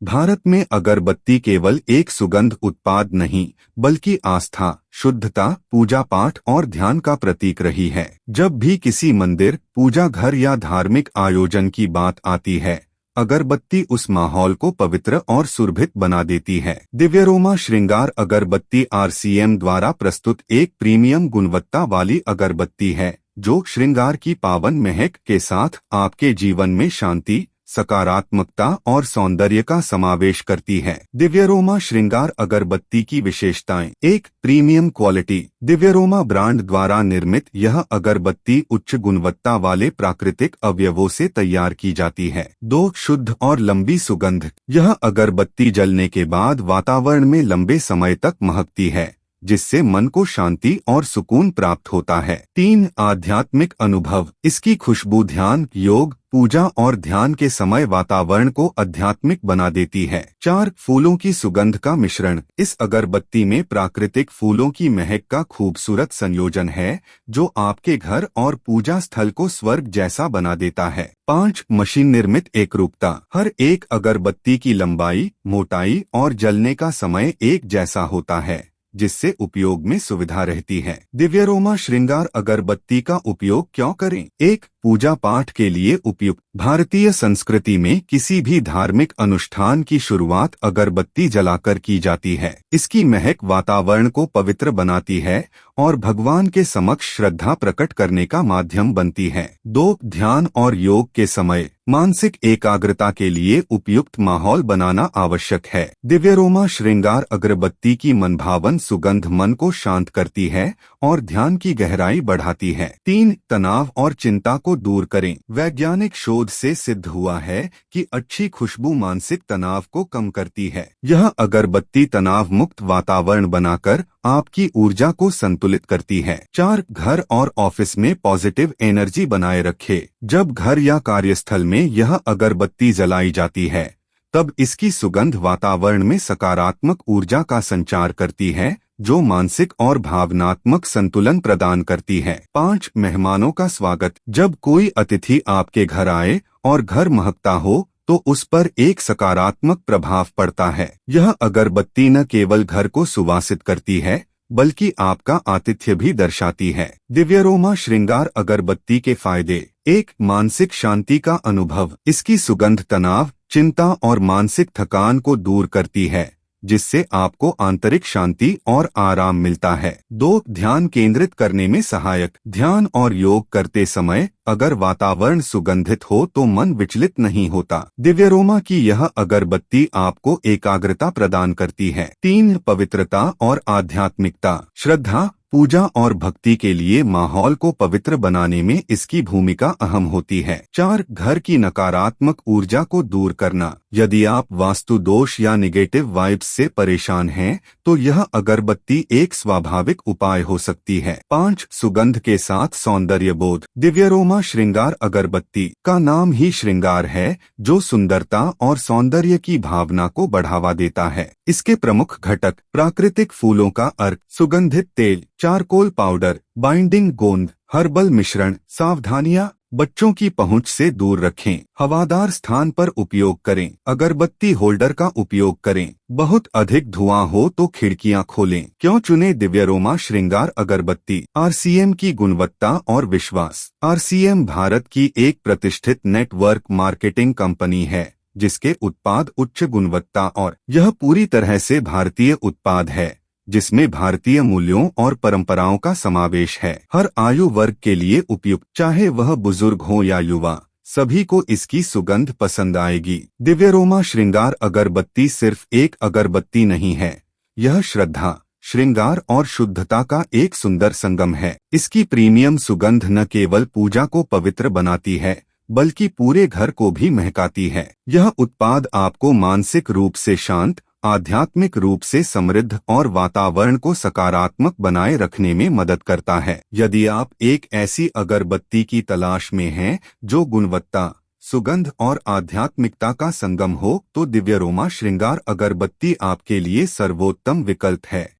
भारत में अगरबत्ती केवल एक सुगंध उत्पाद नहीं, बल्कि आस्था, शुद्धता, पूजा पाठ और ध्यान का प्रतीक रही है। जब भी किसी मंदिर, पूजा घर या धार्मिक आयोजन की बात आती है, अगरबत्ती उस माहौल को पवित्र और सुरभित बना देती है। दिव्यरोमा श्रृंगार अगरबत्ती आरसीएम द्वारा प्रस्तुत एक प्रीमियम गुणवत्ता वाली अगरबत्ती है, जो श्रृंगार की पावन महक के साथ आपके जीवन में शांति, सकारात्मकता और सौंदर्य का समावेश करती है। दिव्यरोमा श्रृंगार अगरबत्ती की विशेषताएं। एक, प्रीमियम क्वालिटी। दिव्यरोमा ब्रांड द्वारा निर्मित यह अगरबत्ती उच्च गुणवत्ता वाले प्राकृतिक अवयवों से तैयार की जाती है। 2, शुद्ध और लंबी सुगंध। यह अगरबत्ती जलने के बाद वातावरण में लंबे समय तक महकती है, जिससे मन को शांति और सुकून प्राप्त होता है। 3, आध्यात्मिक अनुभव। इसकी खुशबू ध्यान, योग, पूजा और ध्यान के समय वातावरण को आध्यात्मिक बना देती है। 4, फूलों की सुगंध का मिश्रण। इस अगरबत्ती में प्राकृतिक फूलों की महक का खूबसूरत संयोजन है, जो आपके घर और पूजा स्थल को स्वर्ग जैसा बना देता है। 5, मशीन निर्मित एकरूपता। हर एक अगरबत्ती की लंबाई, मोटाई और जलने का समय एक जैसा होता है, जिससे उपयोग में सुविधा रहती है। दिव्यरोमा श्रृंगार अगरबत्ती का उपयोग क्यों करें? 1, पूजा पाठ के लिए उपयुक्त। भारतीय संस्कृति में किसी भी धार्मिक अनुष्ठान की शुरुआत अगरबत्ती जलाकर की जाती है। इसकी महक वातावरण को पवित्र बनाती है और भगवान के समक्ष श्रद्धा प्रकट करने का माध्यम बनती है। 2, ध्यान और योग के समय। मानसिक एकाग्रता के लिए उपयुक्त माहौल बनाना आवश्यक है। दिव्यरोमा श्रृंगार अगरबत्ती की मनभावन सुगंध मन को शांत करती है और ध्यान की गहराई बढ़ाती है। 3, तनाव और चिंता को दूर करें। वैज्ञानिक शोध से सिद्ध हुआ है कि अच्छी खुशबू मानसिक तनाव को कम करती है। यह अगरबत्ती तनाव मुक्त वातावरण बनाकर आपकी ऊर्जा को संतुलित करती है। 4, घर और ऑफिस में पॉजिटिव एनर्जी बनाए रखे। जब घर या कार्यस्थल में यह अगरबत्ती जलाई जाती है, तब इसकी सुगंध वातावरण में सकारात्मक ऊर्जा का संचार करती है, जो मानसिक और भावनात्मक संतुलन प्रदान करती है। 5, मेहमानों का स्वागत। जब कोई अतिथि आपके घर आए और घर महकता हो, तो उस पर एक सकारात्मक प्रभाव पड़ता है। यह अगरबत्ती न केवल घर को सुवासित करती है, बल्कि आपका आतिथ्य भी दर्शाती है। दिव्यरोमा श्रृंगार अगरबत्ती के फायदे। 1, मानसिक शांति का अनुभव। इसकी सुगंध तनाव, चिंता और मानसिक थकान को दूर करती है, जिससे आपको आंतरिक शांति और आराम मिलता है। 2, ध्यान केंद्रित करने में सहायक। ध्यान और योग करते समय अगर वातावरण सुगंधित हो तो मन विचलित नहीं होता। दिव्यरोमा की यह अगरबत्ती आपको एकाग्रता प्रदान करती है। 3, पवित्रता और आध्यात्मिकता। श्रद्धा, पूजा और भक्ति के लिए माहौल को पवित्र बनाने में इसकी भूमिका अहम होती है। 4, घर की नकारात्मक ऊर्जा को दूर करना। यदि आप वास्तु दोष या निगेटिव वाइब्स से परेशान हैं, तो यह अगरबत्ती एक स्वाभाविक उपाय हो सकती है। 5, सुगंध के साथ सौंदर्य बोध। दिव्यरोमा श्रृंगार अगरबत्ती का नाम ही श्रृंगार है, जो सुंदरता और सौंदर्य की भावना को बढ़ावा देता है। इसके प्रमुख घटक: प्राकृतिक फूलों का अर्क, सुगंधित तेल, चारकोल पाउडर, बाइंडिंग गोंद, हर्बल मिश्रण। सावधानियां: बच्चों की पहुंच से दूर रखें। हवादार स्थान पर उपयोग करें। अगरबत्ती होल्डर का उपयोग करें। बहुत अधिक धुआं हो तो खिड़कियां खोलें। क्यों चुने दिव्यरोमा श्रृंगार अगरबत्ती? आरसीएम की गुणवत्ता और विश्वास। आरसीएम भारत की एक प्रतिष्ठित नेटवर्क मार्केटिंग कंपनी है, जिसके उत्पाद उच्च गुणवत्ता और यह पूरी तरह से भारतीय उत्पाद है, जिसमें भारतीय मूल्यों और परंपराओं का समावेश है। हर आयु वर्ग के लिए उपयुक्त, चाहे वह बुजुर्ग हो या युवा, सभी को इसकी सुगंध पसंद आएगी। दिव्यरोमा श्रृंगार अगरबत्ती सिर्फ एक अगरबत्ती नहीं है, यह श्रद्धा, श्रृंगार और शुद्धता का एक सुंदर संगम है। इसकी प्रीमियम सुगंध न केवल पूजा को पवित्र बनाती है, बल्कि पूरे घर को भी महकाती है। यह उत्पाद आपको मानसिक रूप से शांत, आध्यात्मिक रूप से समृद्ध और वातावरण को सकारात्मक बनाए रखने में मदद करता है। यदि आप एक ऐसी अगरबत्ती की तलाश में हैं जो गुणवत्ता, सुगंध और आध्यात्मिकता का संगम हो, तो दिव्यरोमा श्रृंगार अगरबत्ती आपके लिए सर्वोत्तम विकल्प है।